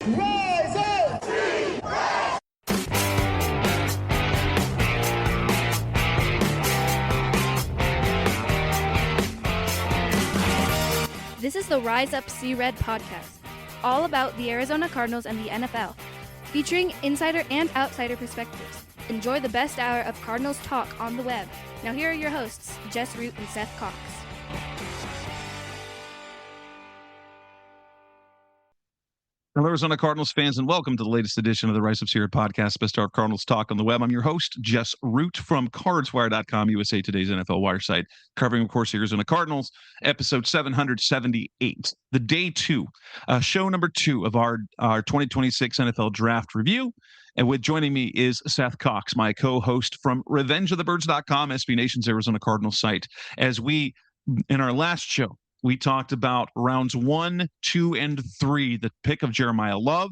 Rise up! This is the Rise Up See Red podcast, all about the Arizona Cardinals and the NFL, featuring insider and outsider perspectives. Enjoy the best hour of Cardinals talk on the web. Now here are your hosts, Jess Root and Seth Cox. Hello, Arizona Cardinals fans, and welcome to the latest edition of the Rise Up See Red podcast, best hour of Cardinals talk on the web. I'm your host, Jess Root from CardsWire.com, USA Today's NFL Wire site, covering, of course, the Arizona Cardinals, episode 778, the day two, show number 2 of our 2026 NFL draft review. And with joining me is Seth Cox, my co-host from RevengeOfTheBirds.com, SB Nation's Arizona Cardinals site. As we, in our last show, we talked about rounds 1, 2, and 3, the pick of Jeremiah Love,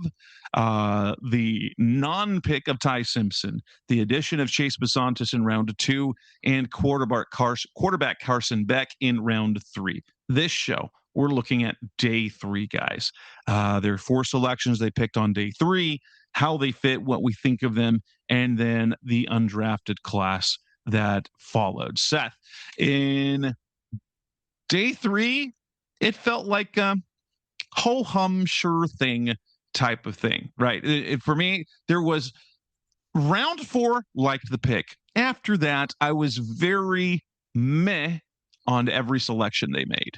the non-pick of Ty Simpson, the addition of Chase Besantis in round 2, and quarterback Carson Beck in round 3. This show, we're looking at day 3, guys. There are 4 selections they picked on day 3, how they fit, what we think of them, and then the undrafted class that followed. Seth, in day 3, it felt like a ho-hum sure thing type of thing, right? For me, there was round 4, liked the pick. After that, I was very meh on every selection they made.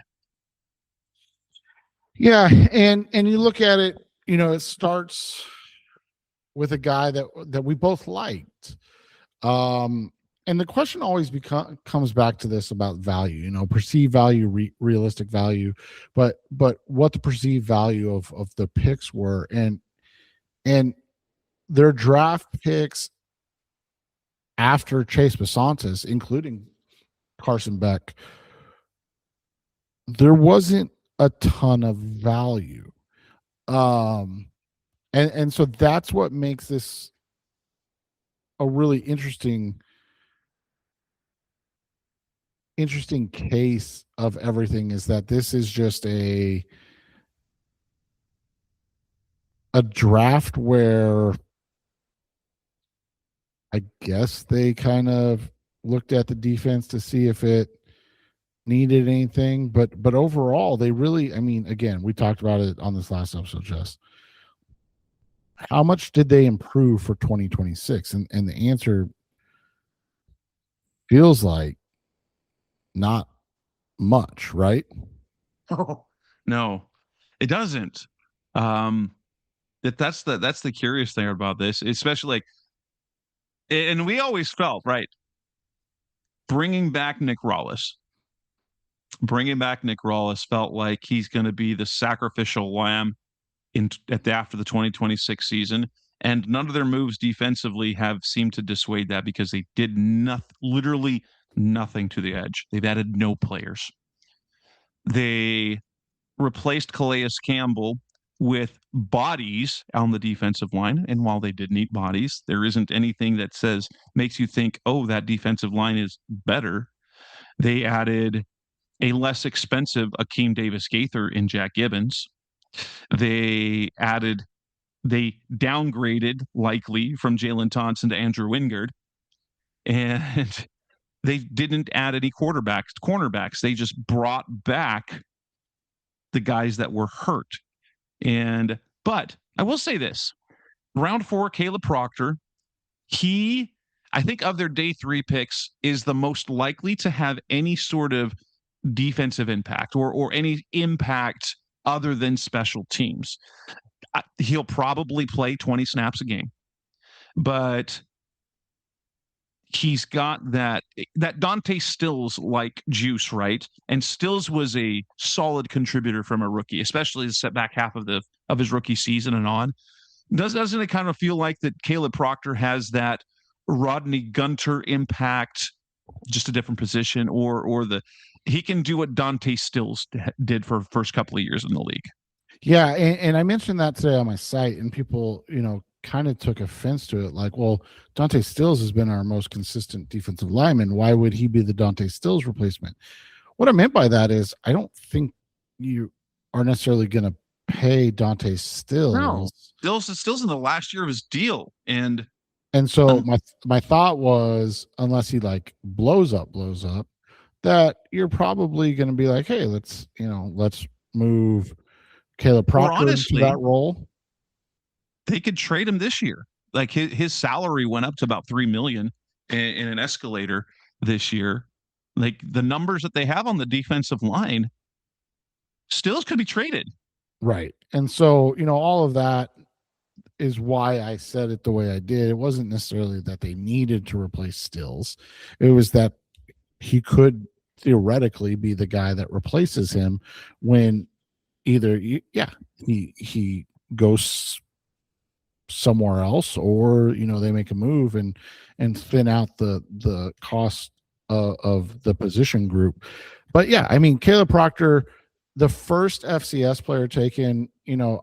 Yeah, and you look at it, it starts with a guy that we both liked. And the question always comes back to this about value, perceived value, realistic value, but what the perceived value of the picks were, and their draft picks after Chase Besantis, including Carson Beck, there wasn't a ton of value. And so that's what makes this a really interesting case of everything, is that this is just a draft where I guess they kind of looked at the defense to see if it needed anything, but overall they really, again, we talked about it on this last episode, Jess. How much did they improve for 2026? And the answer feels like not much, right? Oh, no, it doesn't. That's the curious thing about this, especially and we always felt, right, bringing back Nick Rawlis felt like he's going to be the sacrificial lamb after the 2026 season, and none of their moves defensively have seemed to dissuade that, because they did literally nothing to the edge. They've added no players. They replaced Calais Campbell with bodies on the defensive line, and while they did need bodies, there isn't anything that makes you think, oh, that defensive line is better. They added a less expensive Akeem Davis-Gaither in Jack Gibbons. They downgraded likely from Jalen Thompson to Andrew Wingard, and they didn't add any cornerbacks. They just brought back the guys that were hurt. But I will say this, round 4, Caleb Proctor, I think of their day 3 picks, is the most likely to have any sort of defensive impact or any impact other than special teams. He'll probably play 20 snaps a game, but he's got that Dante Stills like juice, right? And Stills was a solid contributor from a rookie, especially the back half of his rookie season and on. Doesn't it kind of feel like that Caleb Proctor has that Rodney Gunter impact, just a different position, or he can do what Dante Stills did for the first couple of years in the league? Yeah, and I mentioned that today on my site, and people, kind of took offense to it. Like, well, Dante Stills has been our most consistent defensive lineman. Why would he be the Dante Stills replacement? What I meant by that is I don't think you are necessarily going to pay Dante Stills. Stills in the last year of his deal, and so my thought was, unless he like blows up, that you're probably going to be like, hey, let's move Caleb Proctor into that role. They could trade him this year. Like his salary went up to about $3 million in an escalator this year. Like the numbers that they have on the defensive line, Stills could be traded. Right. And so, all of that is why I said it the way I did. It wasn't necessarily that they needed to replace Stills. It was that he could theoretically be the guy that replaces him when either he goes somewhere else, or they make a move and thin out the cost of the position group. But yeah, I mean, Caleb Proctor, the first FCS player taken,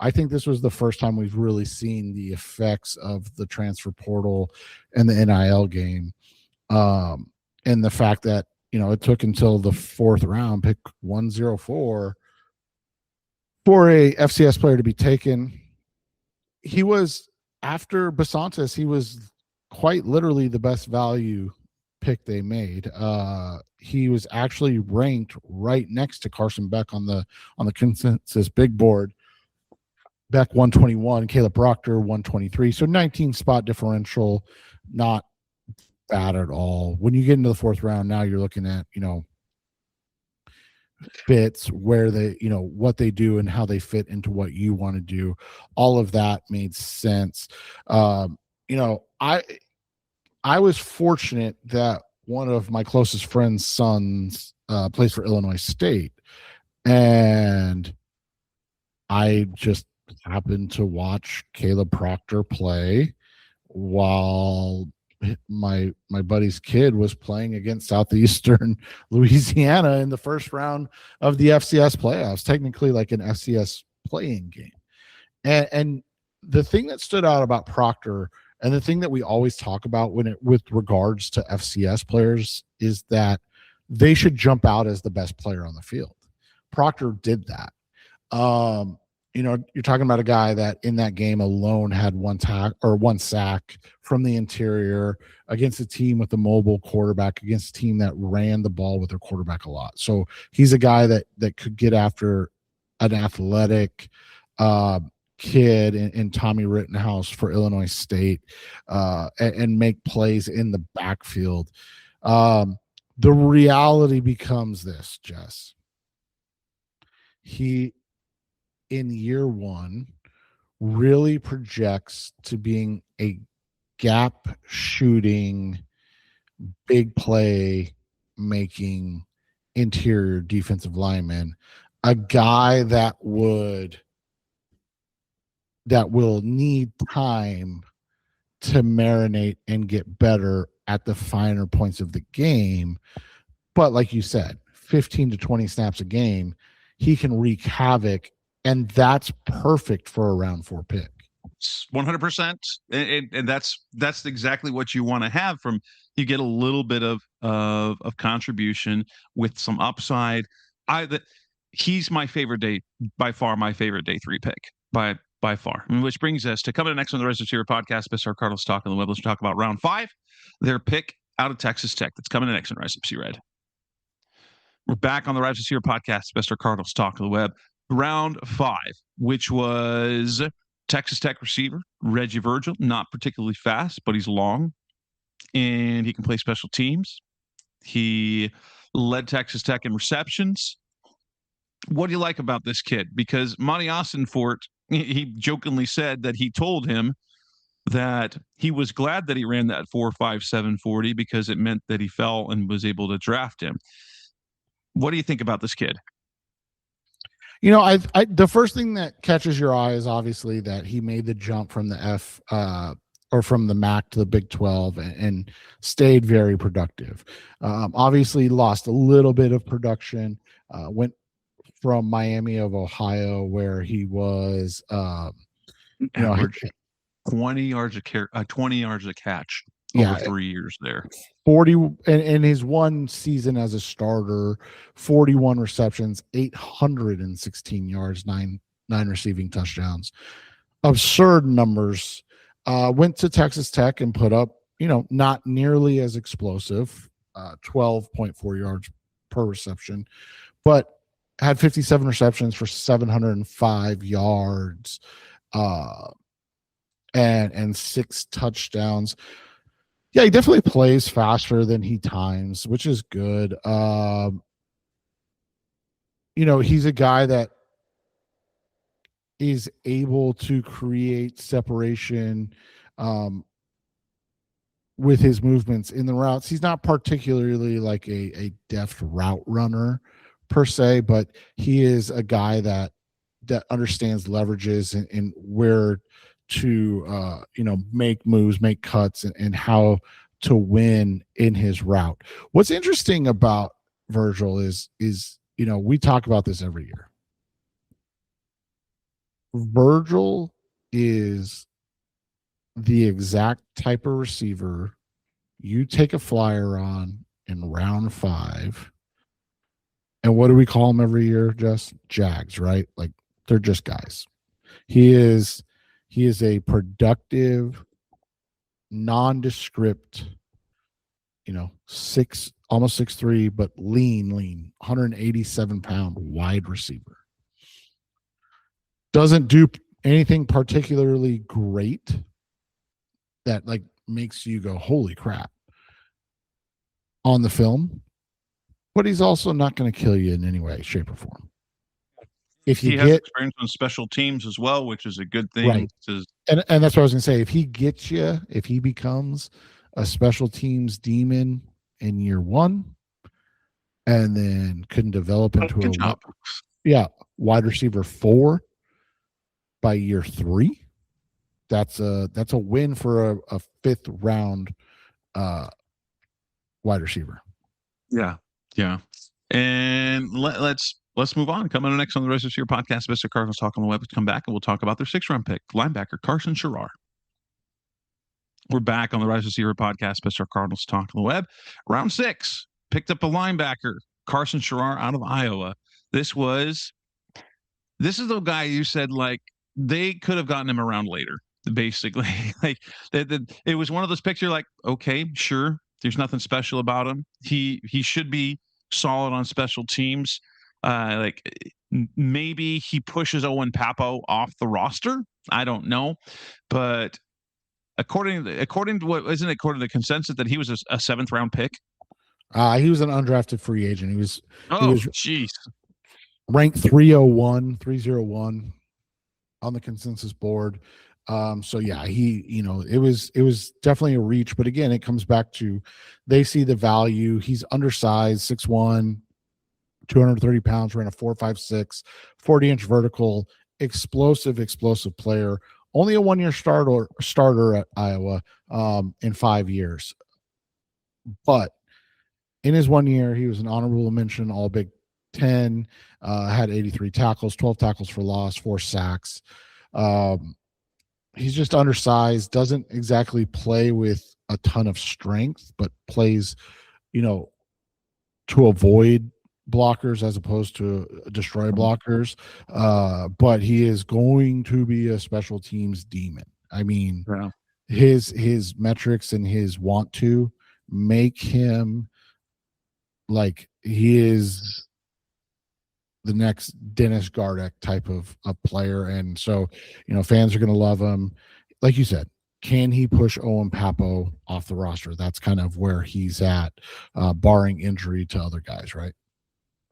I think this was the first time we've really seen the effects of the transfer portal and the NIL game, and the fact that it took until the 4th round, pick 104, for a FCS player to be taken. He was, after Basantis, he was quite literally the best value pick they made. He was actually ranked right next to Carson Beck on the consensus big board. Beck 121, Caleb Proctor 123. So 19 spot differential, not bad at all. When you get into the 4th round, now you're looking at, fits, where they, what they do and how they fit into what you want to do. All of that made sense. I was fortunate that one of my closest friends' sons plays for Illinois State, and I just happened to watch Caleb Proctor play while my buddy's kid was playing against Southeastern Louisiana in the 1st round of the FCS playoffs, technically like an FCS playing game. And the thing that stood out about Proctor, and the thing that we always talk about with regards to FCS players, is that they should jump out as the best player on the field. Proctor did that. You're talking about a guy that in that game alone had one sack from the interior against a team with a mobile quarterback, against a team that ran the ball with their quarterback a lot. So he's a guy that could get after an athletic kid in Tommy Rittenhouse for Illinois State and make plays in the backfield. The reality becomes this, Jess. He, in year 1, really projects to being a gap shooting, big play making interior defensive lineman, a guy that will need time to marinate and get better at the finer points of the game. But like you said, 15 to 20 snaps a game, he can wreak havoc. And that's perfect for a round 4 pick. 100%. And that's exactly what you want to have from. You get a little bit of contribution with some upside. He's my favorite by far my favorite day 3 pick by far. Which brings us to coming next on the Rise of Sierra podcast, Best Our Cardinals Talk on the Web. Let's talk about round 5, their pick out of Texas Tech. That's coming next on Rise of Sierra. We're back on the Rise of Sierra podcast, Best Our Cardinals Talk on the Web. Round 5, which was Texas Tech receiver Reggie Virgil, not particularly fast, but he's long and he can play special teams. He led Texas Tech in receptions. What do you like about this kid? Because Monty Austinfort, he jokingly said that he told him that he was glad that he ran that 4.57 40 because it meant that he fell and was able to draft him. What do you think about this kid? The first thing that catches your eye is obviously that he made the jump from the from the MAC to the Big 12 and stayed very productive. Obviously lost a little bit of production, went from Miami of Ohio, where he was, average 20 yards a catch over 3 years there. 40 in his one season as a starter, 41 receptions, 816 yards, 9 9 receiving touchdowns. Absurd numbers. Went to Texas Tech and put up, not nearly as explosive, 12.4 yards per reception, but had 57 receptions for 705 yards, and 6 touchdowns. Yeah, he definitely plays faster than he times, which is good. He's a guy that is able to create separation with his movements in the routes. He's not particularly like a deft route runner per se, but he is a guy that understands leverages and where to make moves, make cuts, and how to win in his route. What's interesting about Virgil is we talk about this every year. Virgil is the exact type of receiver you take a flyer on in round 5. And what do we call them every year? Just Jags, right? Like, they're just guys. He is a productive, nondescript, almost 6'3", but lean, 187-pound wide receiver. Doesn't do anything particularly great that like makes you go, holy crap, on the film, but he's also not going to kill you in any way, shape, or form. If he has experience on special teams as well, which is a good thing. Right. And that's what I was going to say. If he gets you, if he becomes a special teams demon in year 1, and then can develop into wide receiver 4 by year 3, that's a win for a 5th round wide receiver. Yeah. And let's move on. Coming up next on the Rest of Your podcast, Mr. Cardinals Talk on the Web. Let's come back and we'll talk about their 6th-round pick, linebacker Carson Sherrar. We're back on the Rise Receiver podcast, Mr. Cardinals Talk on the Web. Round 6, picked up a linebacker, Carson Sherrar out of Iowa. This is the guy you said, like, they could have gotten him around later, basically. Like, it was one of those picks you're like, okay, sure, there's nothing special about him. He should be solid on special teams. Maybe he pushes Owen Papo off the roster. I don't know, but according to what isn't it according to the consensus that he was a 7th-round pick? He was an undrafted free agent. He was jeez, ranked 301 on the consensus board. So yeah, it was definitely a reach, but again, it comes back to they see the value. He's undersized, 6'1", 230 pounds, ran a 4.56, 40-inch vertical, explosive player. Only a 1-year starter at Iowa in 5 years. But in his 1 year, he was an honorable mention, all Big Ten, had 83 tackles, 12 tackles for loss, 4 sacks. He's just undersized, doesn't exactly play with a ton of strength, but plays, to avoid blockers as opposed to destroy blockers. But he is going to be a special teams demon. I mean, his metrics and his want to make him like he is the next Dennis Gardeck type of player. And so, fans are going to love him. Like you said, can he push Owen Papo off the roster? That's kind of where he's at, barring injury to other guys, right?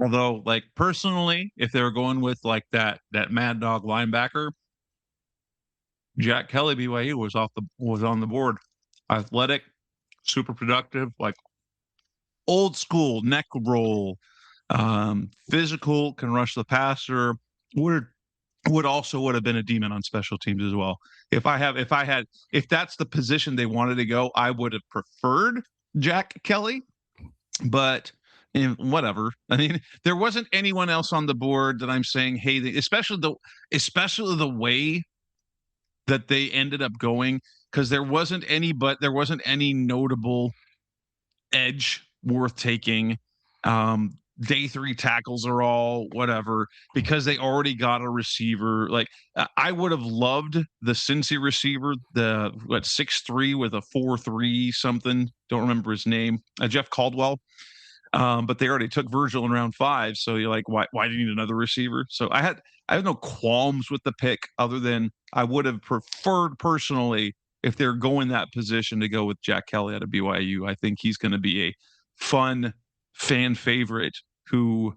Although, like, personally, if they were going with like that mad dog linebacker, Jack Kelly, BYU was on the board. Athletic, super productive, like old school neck roll, physical, can rush the passer. Would have been a demon on special teams as well. If that's the position they wanted to go, I would have preferred Jack Kelly, but whatever. I mean, there wasn't anyone else on the board that I'm saying, hey, especially the way that they ended up going, because there wasn't any notable edge worth taking. day 3 tackles are all whatever because they already got a receiver. Like I would have loved the Cincy receiver, the 6'3" with a 4.3 something. Don't remember his name. Jeff Caldwell. But they already took Virgil in round 5. So you're like, why do you need another receiver? So I have no qualms with the pick other than I would have preferred personally if they're going that position to go with Jack Kelly out of BYU. I think he's going to be a fun fan favorite who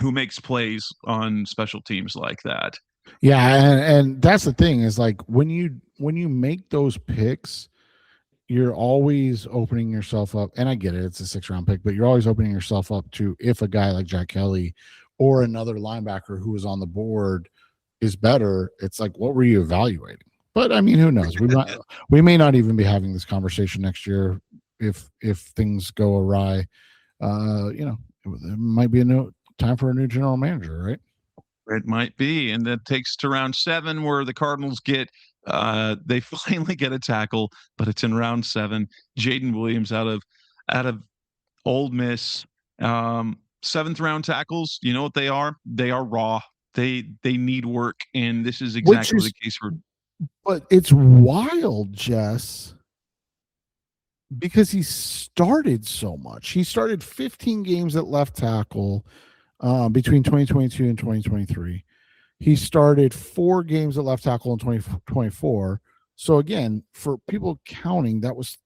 makes plays on special teams like that. Yeah, and that's the thing is like when you make those picks, you're always opening yourself up, and I get it, it's a 6th-round pick, but you're always opening yourself up to if a guy like Jack Kelly or another linebacker who was on the board is better, it's like, what were you evaluating? But I mean, who knows? We may not even be having this conversation next year if things go awry. It might be a new time for a new general manager, right? It might be, and that takes to round 7 where the Cardinals get they finally get a tackle, but it's in round 7. Jaden Williams out of Ole Miss. 7th round tackles, you know what they are? They are raw. They need work, and this is exactly the case for. But it's wild, Jess, because he started so much. He started 15 games at left tackle between 2022 and 2023. He started 4 games at left tackle in 2024. So again, for people counting, that was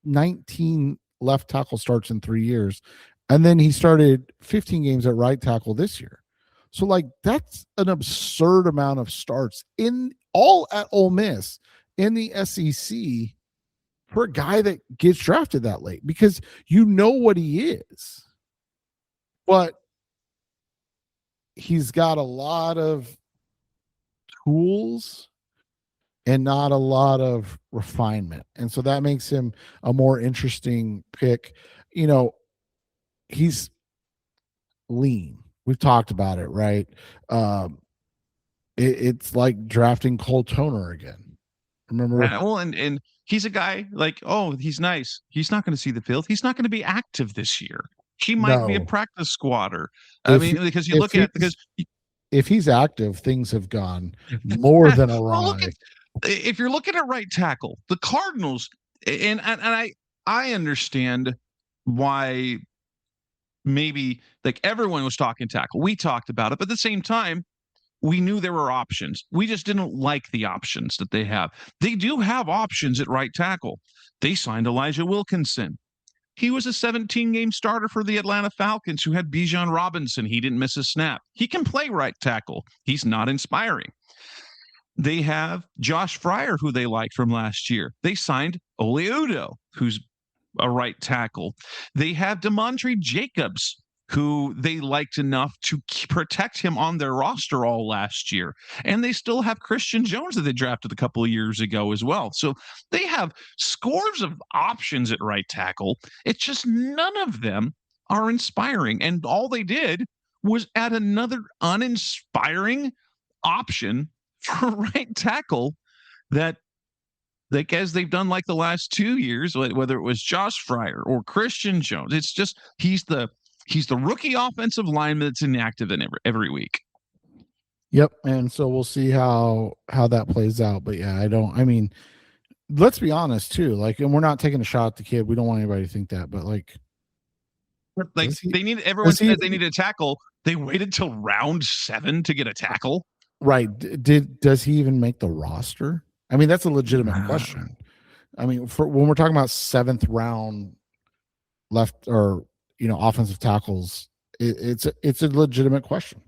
19 left tackle starts in 3 years. And then he started 15 games at right tackle this year. So like that's an absurd amount of starts in all at Ole Miss in the SEC for a guy that gets drafted that late, because you know what he is. But he's got a lot of tools and not a lot of refinement. And so that makes him a more interesting pick. You know, he's lean. We've talked about it, right? It's like drafting Cole Toner again. Remember? Well, and he's a guy like, oh, he's nice. He's not going to see the field. He's not going to be active this year. He might be a practice squatter. Because you look at if he's active, things have gone more than awry. If you're looking at right tackle, the Cardinals, and I understand why maybe like everyone was talking tackle. We talked about it, but at the same time, we knew there were options. We just didn't like the options that they have. They do have options at right tackle. They signed Elijah Wilkinson. He was a 17-game starter for the Atlanta Falcons who had Bijan Robinson. He didn't miss a snap. He can play right tackle. He's not inspiring. They have Josh Fryer, who they liked from last year. They signed Ole Udoh, who's a right tackle. They have DeMontre Jacobs, who they liked enough to protect him on their roster all last year. And they still have Christian Jones that they drafted a couple of years ago as well. So they have scores of options at right tackle. It's just none of them are inspiring. And all they did was add another uninspiring option for right tackle that, like, as they've done like the last 2 years, whether it was Josh Fryer or Christian Jones, it's just he's the rookie offensive lineman that's inactive in every week. Yep. And so we'll see how that plays out. But yeah, I mean, let's be honest too. Like, and we're not taking a shot at the kid. We don't want anybody to think that, but everyone said they need a tackle. They waited till round 7 to get a tackle. Right. Does he even make the roster? I mean, that's a legitimate question. I mean, when we're talking about 7th round left or offensive tackles, it's a legitimate question.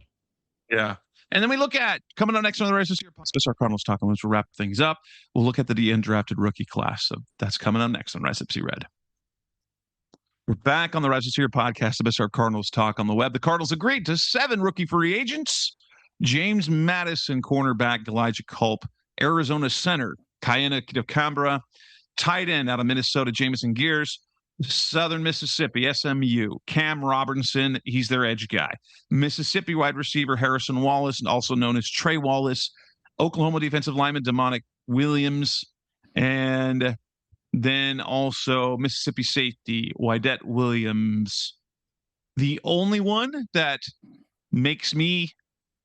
Yeah. And then we look at coming up next on the Races Here Special Cardinals talking. Let's wrap things up. We'll look at the undrafted rookie class. So that's coming up next on Rise Up See Red. We're back on the Rise Up See Red podcast, the best our Cardinals talk on the web. The Cardinals agreed to 7 rookie free agents: James Madison, cornerback Elijah Culp, Arizona center Kayana Kambra, tight end out of Minnesota Jamison Gears, Southern Mississippi, SMU, Cam Robertson, he's their edge guy. Mississippi wide receiver Harrison Wallace, also known as Trey Wallace. Oklahoma defensive lineman Demonic Williams. And then also Mississippi safety Wydette Williams. The only one that makes me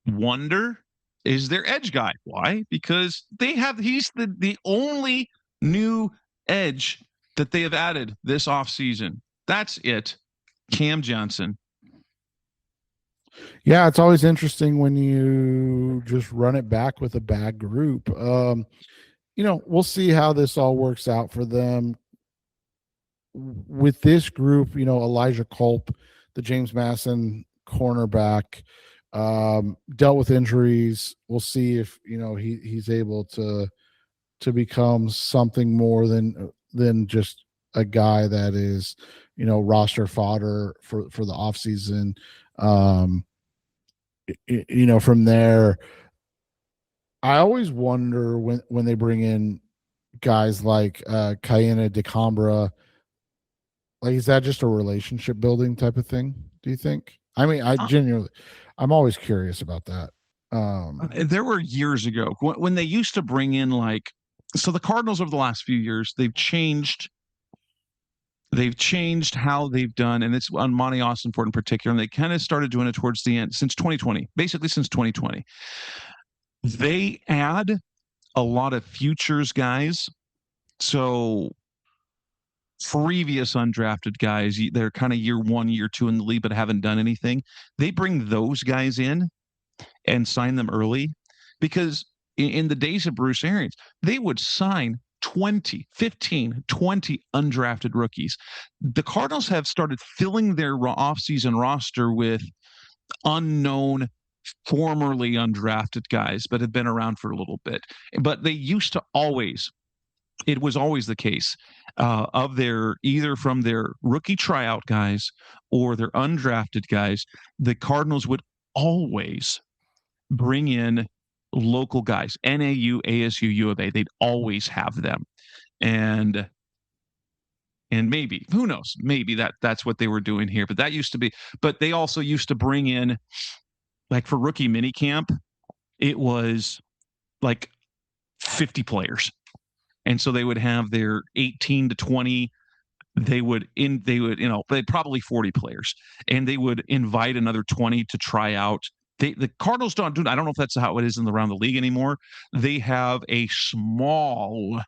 wonder is their edge guy. Why? Because he's the only new edge that they have added this offseason. That's it. Cam Johnson. Yeah, it's always interesting when you just run it back with a bad group. We'll see how this all works out for them. With this group, Elijah Culp, the James Madison cornerback, dealt with injuries. We'll see if he's able to become something more than just a guy that is roster fodder for the offseason. From there, I always wonder when they bring in guys like Kaina DeCambra, like, is that just a relationship building type of thing, do you think? I mean, I'm always curious about that. There were years ago when they used to bring in so the Cardinals over the last few years, they've changed how they've done, and it's on Monty Austinford in particular, and they kind of started doing it towards the end since 2020, basically since 2020. They add a lot of futures guys. So previous undrafted guys, they're kind of year 1, year 2 in the league, but haven't done anything. They bring those guys in and sign them early, because in the days of Bruce Arians, they would sign 15, 20 undrafted rookies. The Cardinals have started filling their offseason roster with unknown, formerly undrafted guys, but have been around for a little bit. But they used to it was always the case of either from their rookie tryout guys or their undrafted guys, the Cardinals would always bring in local guys, NAU, ASU, U of A. They'd always have them. And maybe, who knows, maybe that's what they were doing here. But that used to be, but they also used to bring in, like for rookie minicamp, it was like 50 players. And so they would have their 18 to 20. They'd probably 40 players, and they would invite another 20 to try out. The Cardinals don't do. I don't know if that's how it is around the league anymore. They have a small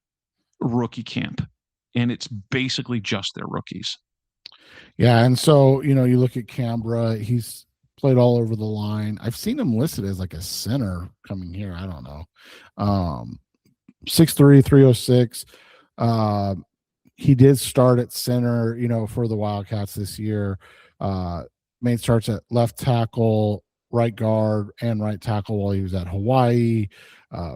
rookie camp, and it's basically just their rookies. Yeah, and so you look at Canberra. He's played all over the line. I've seen him listed as like a center coming here. I don't know. 6'3", 306. He did start at center, for the Wildcats this year. Made starts at left tackle, right guard, and right tackle while he was at Hawaii.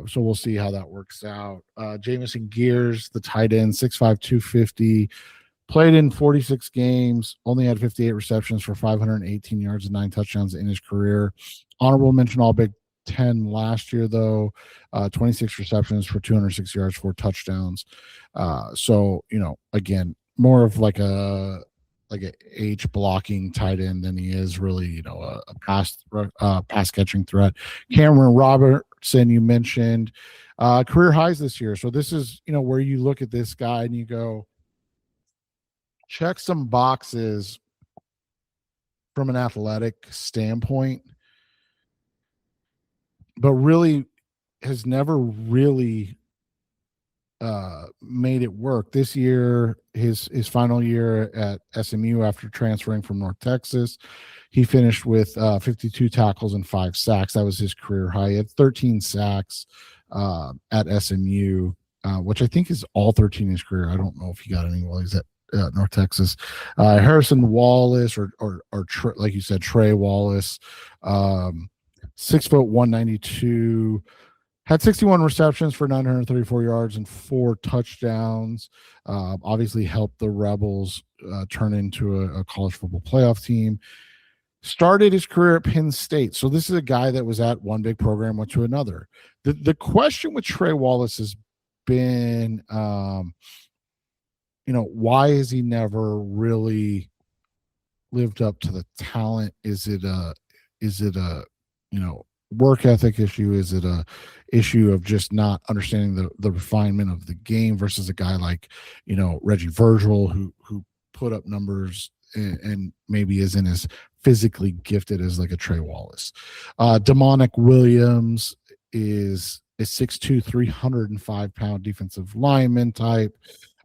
So we'll see how that works out. Jamison Gears, the tight end, 6'5", 250. Played in 46 games, only had 58 receptions for 518 yards and 9 touchdowns in his career. Honorable mention All Big 10 last year, though. 26 receptions for 206 yards, 4 touchdowns. So again, more of like a H blocking tight end than he is really a pass catching threat. Cameron Robertson, you mentioned, career highs this year. So this is where you look at this guy and you go, check some boxes from an athletic standpoint, but really has never really made it work. This year, his final year at SMU after transferring from North Texas, he finished with 52 tackles and 5 sacks. That was his career high. He had 13 sacks at SMU, which I think is all 13 in his career. I don't know if he got any while he's at North Texas. Harrison Wallace, or like you said, Trey Wallace, 6 foot 192, had 61 receptions for 934 yards and 4 touchdowns. Obviously helped the Rebels turn into a college football playoff team. Started his career at Penn State. So this is a guy that was at one big program, went to another. The question with Trey Wallace has been, why has he never really lived up to the talent? Is it a work ethic issue? Is it a issue of just not understanding the refinement of the game versus a guy like Reggie Virgil who put up numbers and maybe isn't as physically gifted as like a Trey Wallace. Demonic Williams is 6'2", 305-pound defensive lineman type.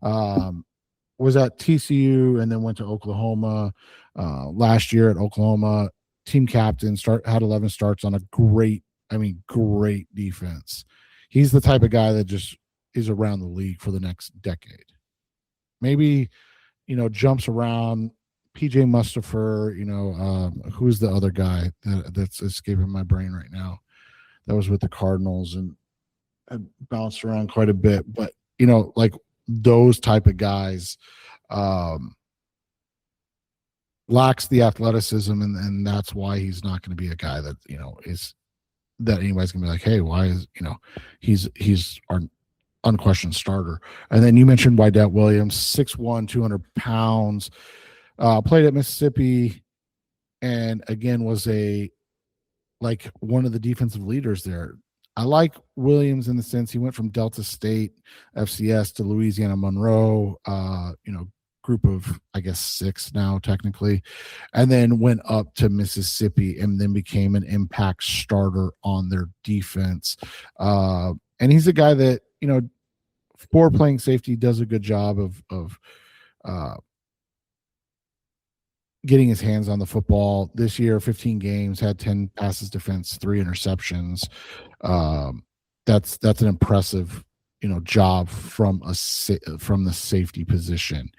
Was at TCU and then went to Oklahoma last year at Oklahoma. Team captain, had 11 starts on a great defense. He's the type of guy that just is around the league for the next decade. Maybe, jumps around. PJ Mustipher, who's the other guy that's escaping my brain right now that was with the Cardinals and bounced around quite a bit. But, like those type of guys lacks the athleticism, and that's why he's not going to be a guy that, is that anybody's going to be like, hey, why is, he's our unquestioned starter. And then you mentioned Wydett Williams, 6'1", 200 pounds, played at Mississippi, and again was one of the defensive leaders there. I like Williams in the sense he went from Delta State FCS to Louisiana Monroe, group of, I guess, 6 now technically, and then went up to Mississippi and then became an impact starter on their defense. And he's a guy that, for playing safety, does a good job of getting his hands on the football. This year, 15 games, had 10 passes defense, 3 interceptions. That's an impressive, job from the safety position.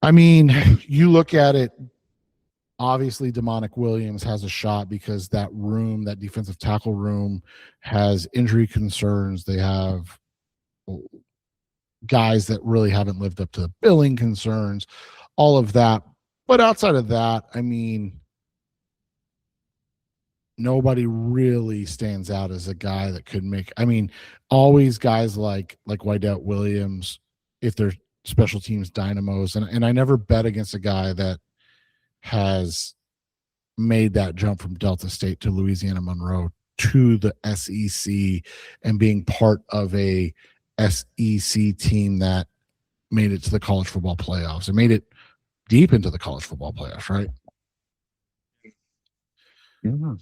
I mean, you look at it, obviously Demonic Williams has a shot because that defensive tackle room has injury concerns. They have guys that really haven't lived up to the billing concerns, all of that. But outside of that, I mean, nobody really stands out as a guy that could make, always guys like Wydett Williams, if they're special teams dynamos. And I never bet against a guy that has made that jump from Delta State to Louisiana Monroe to the SEC and being part of a SEC team that made it to the college football playoffs and made it deep into the college football playoffs, right? Yeah.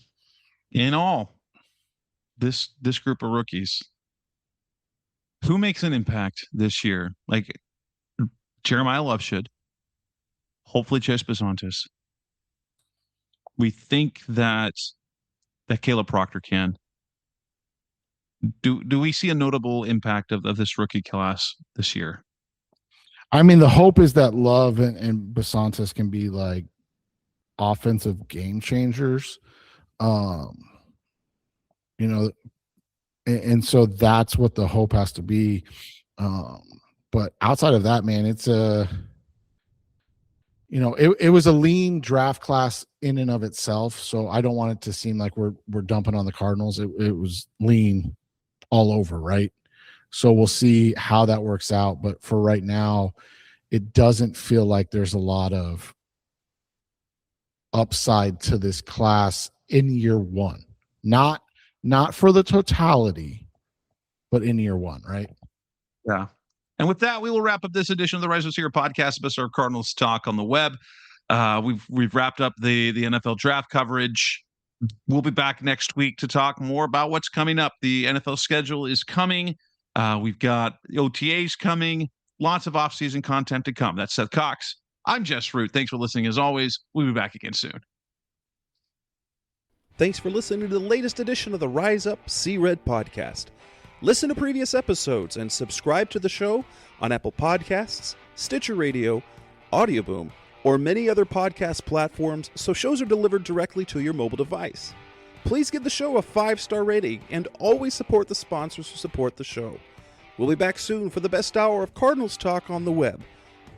In all, this group of rookies, who makes an impact this year? Like Jeremiah Love should. Hopefully Chase Bisontis. We think that Caleb Proctor can. Do we see a notable impact of this rookie class this year? I mean, the hope is that Love and Bisontis can be like offensive game changers. And so that's what the hope has to be. But outside of that, man, it's it was a lean draft class in and of itself. So I don't want it to seem like we're dumping on the Cardinals. It was lean all over, right? So we'll see how that works out. But for right now, it doesn't feel like there's a lot of upside to this class in year one. Not for the totality, but in year one, right? Yeah. And with that, we will wrap up this edition of the Rise of Seer podcast, Best Our Cardinals Talk on the Web. We've wrapped up the NFL draft coverage. We'll be back next week to talk more about what's coming up. The NFL schedule is coming. We've got OTAs coming. Lots of offseason content to come. That's Seth Cox. I'm Jess Root. Thanks for listening as always. We'll be back again soon. Thanks for listening to the latest edition of the Rise Up, See Red podcast. Listen to previous episodes and subscribe to the show on Apple Podcasts, Stitcher Radio, Audioboom, or many other podcast platforms so shows are delivered directly to your mobile device. Please give the show a 5-star rating and always support the sponsors who support the show. We'll be back soon for the best hour of Cardinals talk on the web.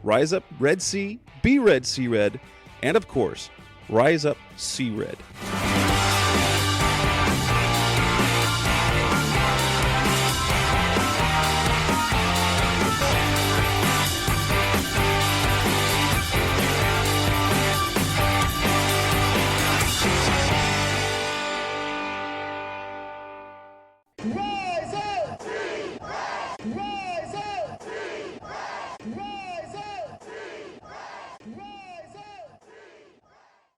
Rise up, Red Sea, be Red, See Red, and of course, Rise Up, See Red.